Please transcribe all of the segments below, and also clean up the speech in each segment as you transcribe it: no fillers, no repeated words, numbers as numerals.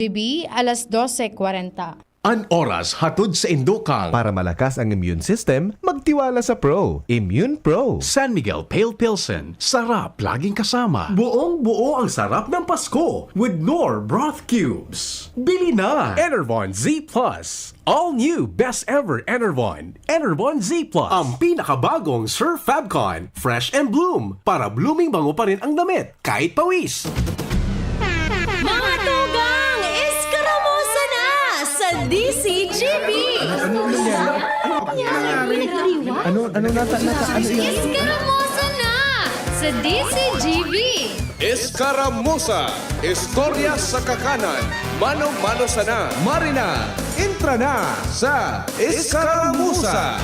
GB, alas 12:40. An oras hatod sa Indokang. Para malakas ang immune system, magtiwala sa Pro. Immune Pro. San Miguel Pale Pilsen. Sarap laging kasama. Buong-buo ang sarap ng Pasko with Knorr Broth Cubes. Bili na! Enervon Z Plus. All new best ever Enervon. Enervon Z Plus. Ang pinakabagong Sir Fabcon. Fresh and Bloom. Para blooming bango pa rin ang damit kahit pawis. Mga tugang, iskaramusa na sa DCGB! Iskaramusa na sa DCGB! Escaramuza, istorya sa kakanan, mano-mano sana. Marina, entra na sa Escaramuza.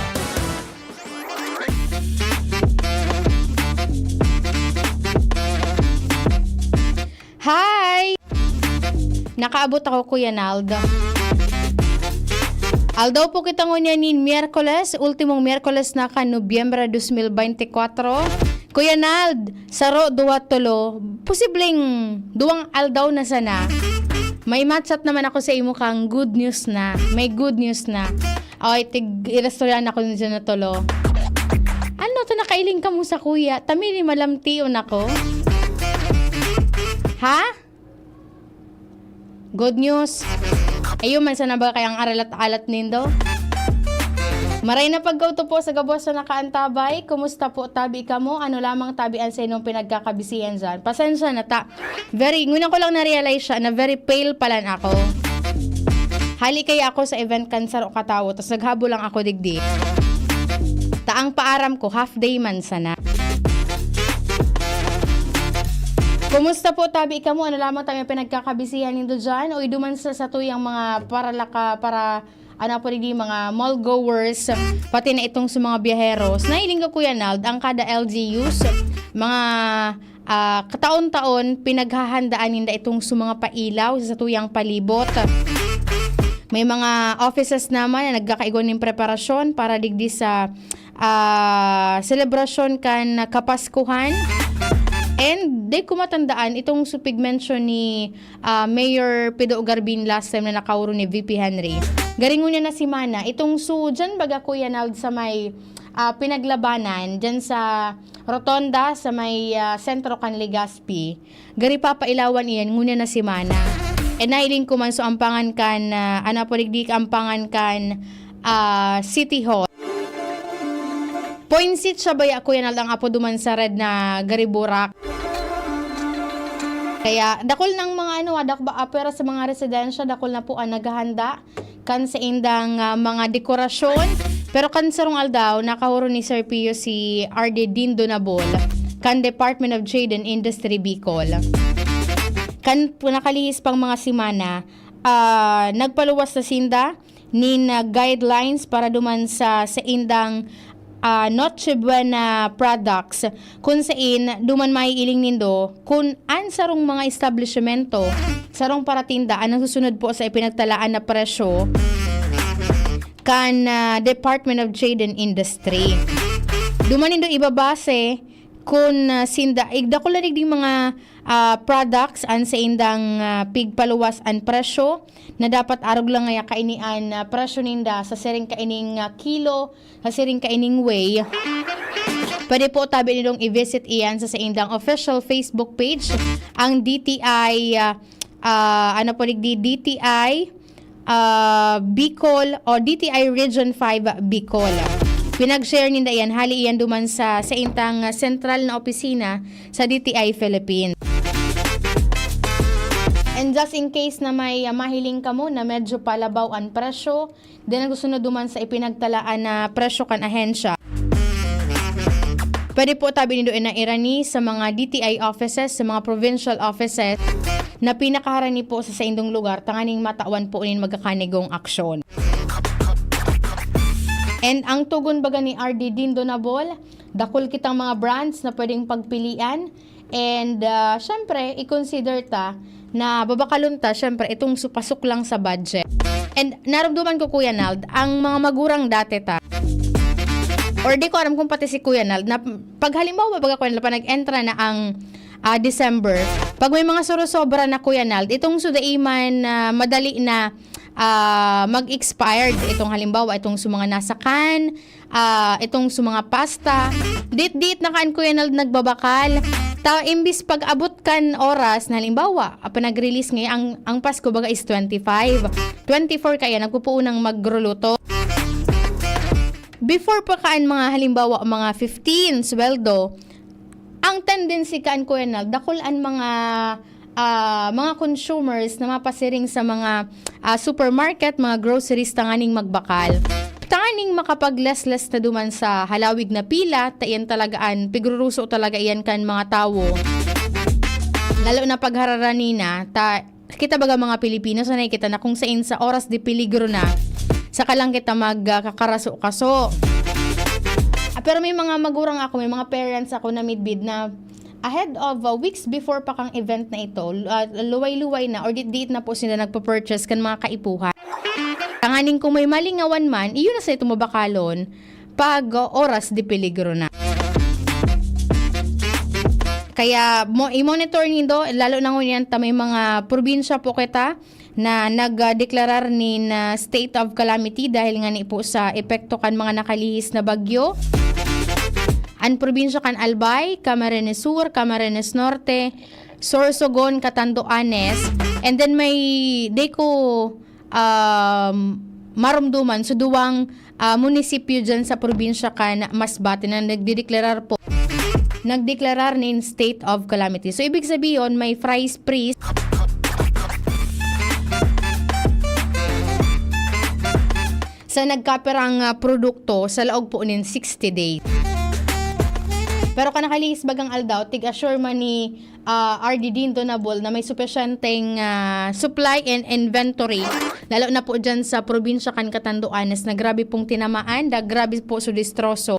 Hi! Nakaabot ako, Kuya Nald. Aldaw po kita ngunya ni Miyerkules, ultimong Miyerkules na ka, Nobyembre 2024. Kuya Nald, saro duwa tulo, posibleng duwang aldaw na sana. May matchat naman ako sa imo kang good news na. May good news na. Okay, irestauran ako dyan na tulo. Ano to, nakailing ka mo sa kuya? Tamili malamtiyon ako. Ha? Good news. Ayun man sana ba kayang aralat-alat nindo? Maray na pagkauto po sa gabos na nakaantabay. Kumusta po tabi ka mo? Ano lamang tabian sa inyong pinagkakabisihan dyan? Pasensya na ta. Ngunang ko lang na-realize siya na very pale pala ako. Hali kaya ako sa event cancer o katawo. Tapos naghabo lang ako digdi. Taang paaram ko, half day man sana. Kumusta po tabi ka mo? Ano lamang tayo pinagkakabisihan nindo dyan? O iduman sa tuyang mga ano po rin mga mall goers, pati na itong sa mga biyaheros. Nahiling ko, Kuya Nald, ang kada LGUs, mga kataon-taon pinaghahandaan ninda itong sa mga pailaw sa tuyang palibot. May mga offices naman na nagkakaigon ng preparasyon para digdi sa selebrasyon kan Kapaskuhan. And di ko matandaan itong supig mention ni Mayor Pido Garbin last time na nakauro ni VP Henry. Garingon niya na si Mana. Itong dyan baga, Kuya Nald, sa may pinaglabanan, dyan sa Rotonda, sa may Sentro Canligaspi. Gari papailawan iyan, ngunya na si Mana. And nahiling ko man so ampangan kan, anapoligdik ampangan kan City Hall. Point seat siya ba Kuya Nald ang apo duman sa red na gariburak. Kaya dakol ng mga pero sa mga residensya dakol na po ang naghahanda kan sa indang mga dekorasyon. Pero kan sarong aldaw nakahuro ni Sir Pio si RD Dean Donabol kan Department of Trade and Industry Bicol. Kan nakalihis pang mga simana nagpaluwas na sinda nin guidelines para duman sa indang Noche Buena products kung saan duman maiiling nindo kung ansarong mga establishmento sarong paratinda anong susunod po sa ipinagtalaan na presyo kan Department of Trade and Industry. Duman nindo ibabase kung sinda igda ko lang ding mga products an sa indang pigpaluwas an presyo na dapat arog lang nga kainian presyo ninda sa siring kaining kilo, sa siring kaining way. Pwede po tabi nilong i-visit iyan sa indang official Facebook page ang DTI DTI Bicol o DTI Region 5 Bicol. Pinag-share ninda yan, hali iyan duman sa intang sentral na opisina sa DTI Philippines. And just in case na may mahiling ka mo na medyo palabaw ang presyo, din ang gusto na duman sa ipinagtalaan na presyo kan ahensya. Pwede po tabi nindo na irani sa mga DTI offices, sa mga provincial offices na pinakaharani po sa indong lugar, tanganing matawan po nin magkakanigong aksyon. And ang tugon baga ni RD Dean Donabol, dakol kitang mga brands na pwedeng pagpilian. And syempre, i-consider ta na babakalon ta, syempre, itong supasok lang sa budget. And naramdaman ko, Kuya Nald, ang mga magurang dati ta. Or di ko alam kung pati si Kuya Nald, na pag halimbawa baga ko nila pa nag-entra na ang December. Pag may mga suro-sobra na Kuya Nald, itong sudaiman madali na mag-expired. Itong halimbawa, itong sa mga nasa can, itong sa mga pasta. Dit na kaan Kuya Nald nagbabakal. Imbis pag abot kan oras, na halimbawa, nag-release ngayon, ang Pasko baga is 25. 24 kaya, nagpupuunang magruluto. Before pa kaan mga halimbawa, mga 15, sweldo, ang tendency kaan Kuya Nald, dakulan mga consumers na mapasiring sa mga supermarket, mga groceries, tanganing magbakal. Tanganing makapag-less na duman sa halawig na pila, tayan talagaan, pigruruso talaga iyan kan mga tao. Lalo na paghararanin kita baga mga Pilipino, sanay kita na kung saan sa oras di peligro na, saka lang kita magkakaraso-kaso. Pero may mga magurang ako, may mga parents ako na midbid na ahead of weeks before pa kang event na ito, luway-luway na or dit na po sila nagpa-purchase kan mga kaipuhan. Tanganing kung may malingawan man, iyon na sa ito mabakalon pag oras di peligro na. Kaya i-monitor nindo, lalo na ngunyan may mga probinsya po kita na nagdeklarar ni state of calamity dahil nga ni po sa epekto kan mga nakalihis na bagyo. Ang probinsya kan Albay, Camarines Sur, Camarines Norte, Sorsogon, Catanduanes, and then may deko marumduman sa duwang munisipyo dyan sa probinsya kan Masbate na nagdeklarar ni state of calamity. So ibig sabihin may price freeze sa nagkaperang produkto sa laog po nin 60 days. Pero kanakalihis bagang aldaw, tig-assure man ni RD Dean Donable na may supesyenteng supply and inventory, lalo na po dyan sa probinsya kan Catanduanes na grabe pong tinamaan, grabe po so distroso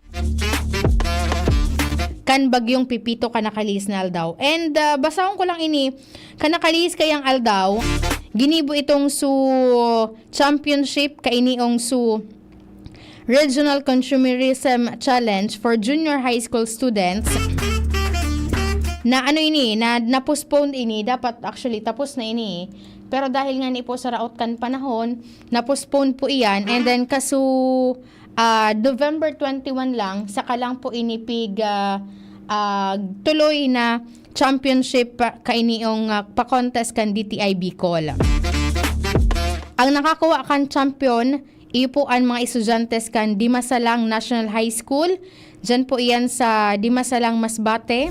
kan bagyong Pipito kanakalihis na aldaw. And basahon ko lang ini, kanakalihis kayang aldaw, ginibo itong su championship kainiong su Regional Consumerism Challenge for Junior High School Students na na-postpone ini, dapat actually tapos na ini, pero dahil nga ni po sa raot kan panahon, na-postpone po iyan, and then November 21 lang, saka lang po inipig tuloy na championship kainiong pa-contest kan DTI Bicol. Ang nakakuha kan champion, ipuan mga estudyantes kan Dimasalang National High School. Diyan po iyan sa Dimasalang Masbate.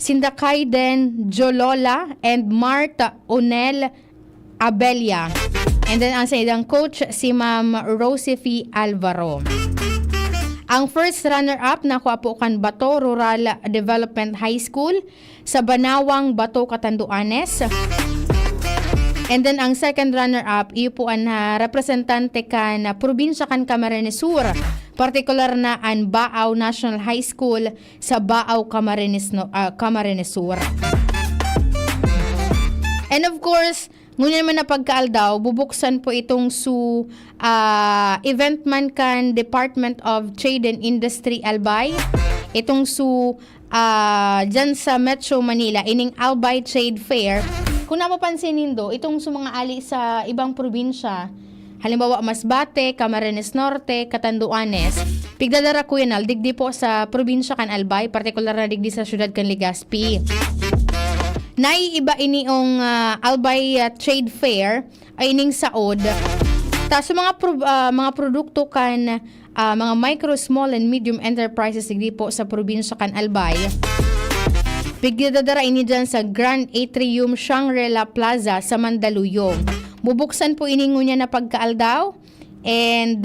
Sindakaiden Jolola and Marta Onel Abelia. And then ang sa idang coach, si Ma'am Rosefi Alvaro. Ang first runner-up nakuha po kan Bato Rural Development High School sa Banawang, Bato, Catanduanes. And then ang second runner-up, iupuan na representante kan probinsya kan Camarines Sur, partikular na ang Baaw National High School sa Baaw, Camarines Sur. And of course, ngunyan man na pagkaaldaw, bubuksan po itong event man kan Department of Trade and Industry Albay. Itong dyan sa Metro Manila, ining Albay Trade Fair. Kung napapansinin do, itong mga ali sa ibang probinsya, halimbawa Masbate, Camarines Norte, Catanduanes, pigdadara Kuya Nald, digdi po sa probinsya kan Albay, partikular na digdi sa syudad kan Legazpi. Naiiba iniong Albay Trade Fair ay ining saod. Ta sa mga produkto kan mga micro, small and medium enterprises digdi po sa probinsya kan Albay. Pigdadara ini dyan sa Grand Atrium Shangri-La Plaza sa Mandaluyong. Bubuksan po ini ngunya na pagkaaldaw. And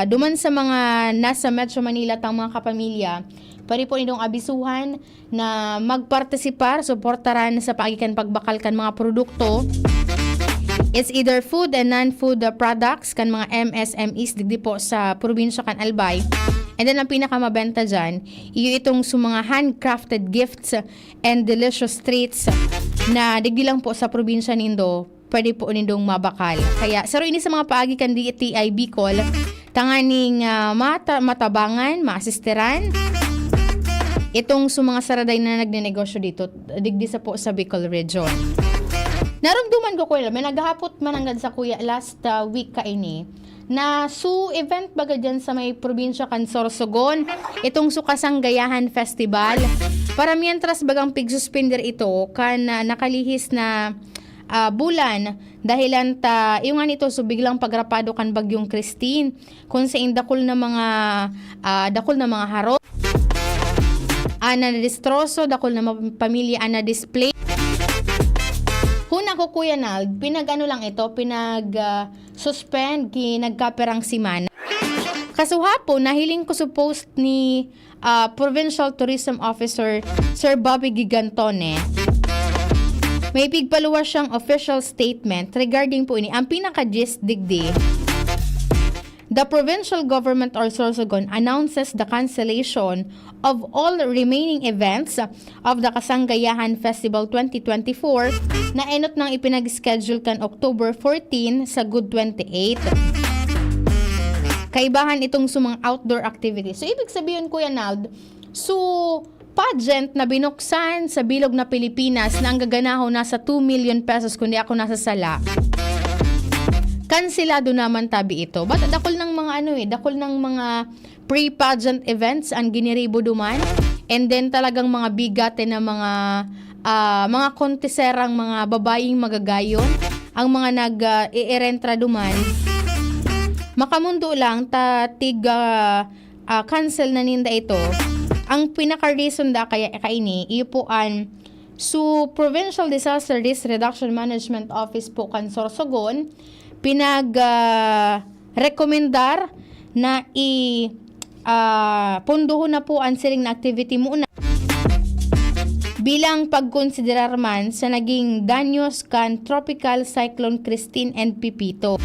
duman sa mga nasa Metro Manila tang mga kapamilya, pari po nitong abisuhan na magpartisipar, suportaran sa pagikan pagbakal kan mga produkto. It's either food and non-food products kan mga MSMEs digdi po sa probinsya kan Albay. And then ang pinakamabenta dyan, itong mga handcrafted gifts and delicious treats na digdi lang po sa probinsya nindo, pwede po nindong mabakal. Kaya saro ini sa mga paagi kan DTI Bicol, tanganing matabangan, maasisteran. itong mga saraday na nagnenegosyo dito, digdi sa po sa Bicol region. Narumduman ko kuya, may naghahapot mananggad sa kuya last week kaini na event baga dyan sa may probinsya kan Sorsogon, itong Kasanggayahan Festival. Para mientras bagang pigsuspender ito kan nakalihis na bulan dahilan yung nga nito biglang pagrapado kan bagyong Christine kung sa dakol na mga haro ana distroso, dakol na pamilya ana display. Huna ko kuya Nald, suspend nagkaperang simana. Kasuhapo, nahiling ko sa post ni Provincial Tourism Officer Sir Bobby Gigantone. May pigpaluwas siyang official statement regarding po ini. Ang pinaka-gist digdi, the provincial government or Sorsogon announces the cancellation of all remaining events of the Kasanggayahan Festival 2024 na enot nang ipinag-schedule kan October 14 sa Good 28. Kaibahan itong mga outdoor activities. So, ibig sabihin, Kuya Nald, pageant na binuksan sa bilog na Pilipinas na ang gaganahon nasa 2 million pesos kundi ako nasa sala. Kansilado naman tabi ito. But dakol ng mga pre-pageant events ang giniribo duman. And then talagang mga bigate na mga konteserang mga babaeng magagayon ang mga nag-i-rentra duman. Makamundo lang cancel na ninda ito. Ang pinaka-reason da kaya kaini ipuan Provincial Disaster Risk Reduction Management Office po kan Sorsogon pinag-rekomendar na punduho na po ang siling na activity muna bilang pagkonsiderar man sa naging danyos kan Tropical Cyclone Christine and Pipito.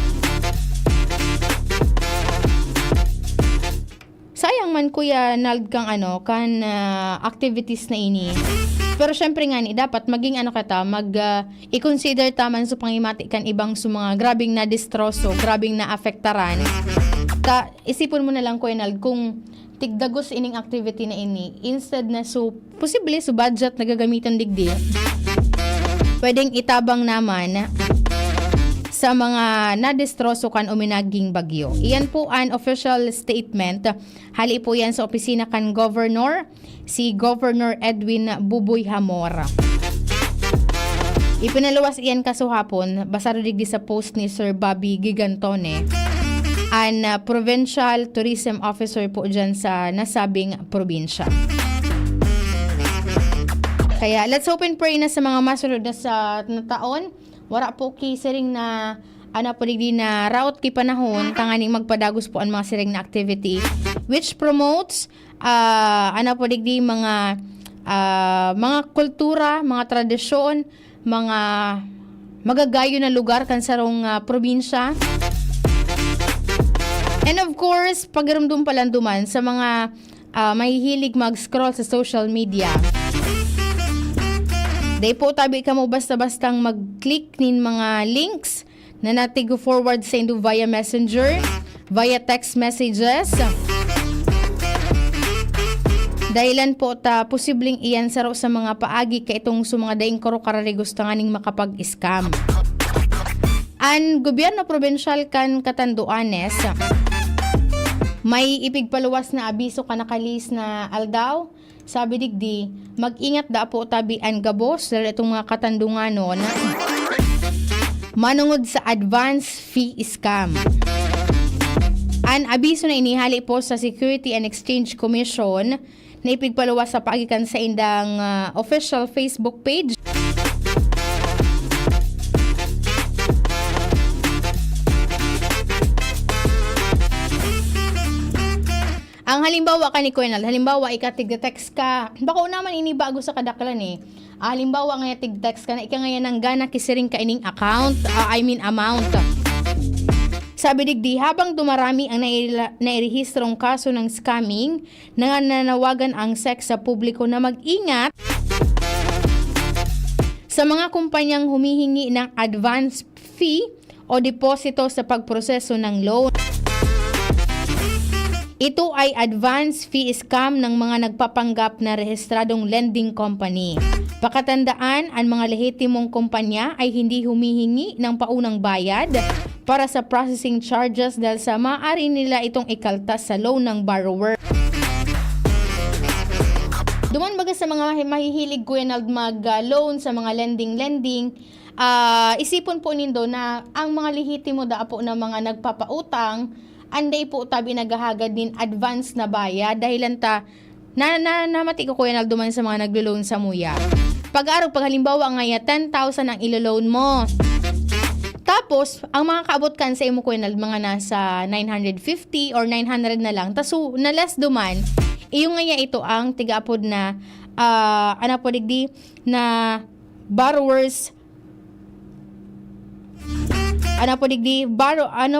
Sayang man kuya Nald kang activities na ini. Pero syempre nga dapat maging i-consider taman sa pangimati kan ibang mga grabing na distroso, grabing na afektaran. Isipon mo na lang Kuya Nald kung tigdagos ining activity na ini instead na posible budget na gagamitan digdi. Pwedeng itabang naman sa mga nadistroso kan uminaging bagyo. Iyan po ang official statement. Hali po yan sa opisina kan Governor, si Governor Edwin Buboy Hamora. Ipinaluwas iyan kasuhapon, basaro digdi sa post ni Sir Bobby Gigantone, ang Provincial Tourism Officer po dyan sa nasabing probinsya. Kaya let's hope and pray na sa mga masunod na taon, wala po siring na digdi na route ki panahon tanganing magpadagos po ang mga siring na activity which promotes digdi mga kultura, mga tradisyon, mga magagayo na lugar kan sarong probinsya. And of course, pagramdum palanduman sa mga mahihilig mag-scroll sa social media. Day po tabi ka mo basta-bastang mag-click nin mga links na natigo forward sa inyo via messenger, via text messages. Dahilan po posibleng iyan sa mga paagi ka itong mga daing karo-karari gusto nga ning makapag-scam. Ang gobyerno provincial kan Catanduanes, may ipigpaluwas na abiso ka nakalis na aldaw. Sabi digdi, mag-ingat da po tabi ang gabos dahil itong mga katandunganon manungod sa advance fee scam. Ang abiso na inihali po sa Security and Exchange Commission na ipigpaluwas sa paagikan sa indang official Facebook page. Ang halimbawa ka ni Kuya Nald, halimbawa ikatig-text ka, baka naman inibago sa kadaklan halimbawa nga tig-text ka na ika ngayon ng gana kisiring ka ining amount. Sabi digdi, habang dumarami ang nairehistrong kaso ng scamming, nanawagan ang SEC sa publiko na mag-ingat sa mga kumpanyang humihingi ng advance fee o deposito sa pagproseso ng loan. Ito ay advance fee scam ng mga nagpapanggap na rehistradong lending company. Pakatandaan, ang mga lehitimong kumpanya ay hindi humihingi ng paunang bayad para sa processing charges dahil sa maaari nila itong ikaltas sa loan ng borrower. Duman baga sa mga mahihilig Kuya Nald mag-loan sa mga lending, isipon po nindo na ang mga lehitimo da po na mga nagpapautang, anday po tabi naghahagad din advance na bayad dahil namati ko Kuya Nald duman sa mga naglo-loan sa muya. Pag halimbawa nga 10,000 ang ilo-loan mo. Tapos, ang mga kaabot kan sa imo Kuya Nald, mga nasa 950 or 900 na lang. Taso, na less duman, iyo nga ito ang tigaapod na na borrowers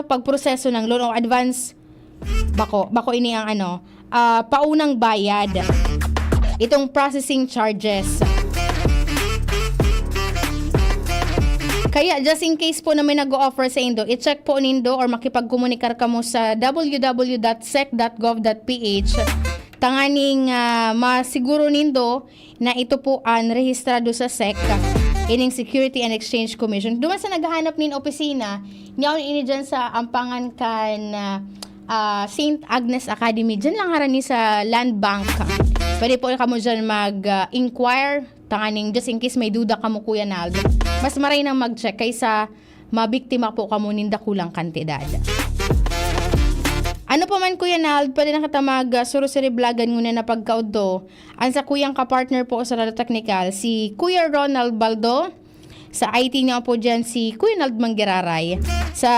pagproseso ng loan o advance bako ini ang paunang bayad. Itong processing charges. Kaya just in case po na may nag-o-offer sa indo, i-check po nindo or makipagkomunikar ka mo sa www.sec.gov.ph tanganing masiguro nindo na ito po ang rehistrado sa SEC, ining Security and Exchange Commission. Duman sa naghahanap nin opisina, niyaon ini dyan sa ampangan kan St. Agnes Academy. Dyan lang harani sa Land Bank. Pwede po kamo dyan mag-inquire, tanganing just in case may duda kamo Kuya Nald. Mas maray nang mag-check kaysa mabiktima po kamo ninda kulang kantidad. Ano pa man Kuya Nald, pwede na kita mag-surusiri vlogan nguna na pagkaudto. Ang sa kuyang kapartner po sa Radio Technical, si Kuya Ronald Baldo. Sa IT niya po dyan si Kuya Nald Manggiraray. Sa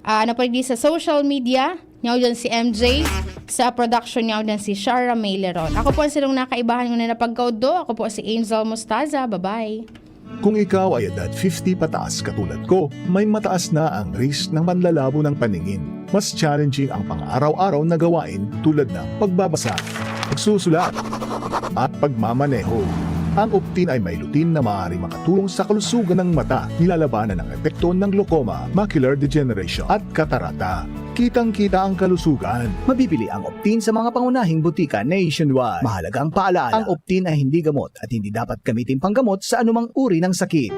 sa social media, niya dyan si MJ. Sa production niya dyan si Shara Mayleron. Ako po ang silong nakaibahan nguna na pagkaudto. Ako po si Angel Mostaza. Bye-bye. Kung ikaw ay edad 50 pataas katulad ko, may mataas na ang risk ng panlalabo ng paningin. Mas challenging ang pang-araw-araw na gawain tulad ng pagbabasa, pagsusulat, at pagmamaneho. Ang Optin ay may lutin na maaari makatulong sa kalusugan ng mata, nilalabanan ng epekto ng glaucoma, macular degeneration at katarata. Kitang-kita ang kalusugan. Mabibili ang Optin sa mga pangunahing butika nationwide. Mahalagang paalala, ang Optin ay hindi gamot at hindi dapat gamitin panggamot sa anumang uri ng sakit.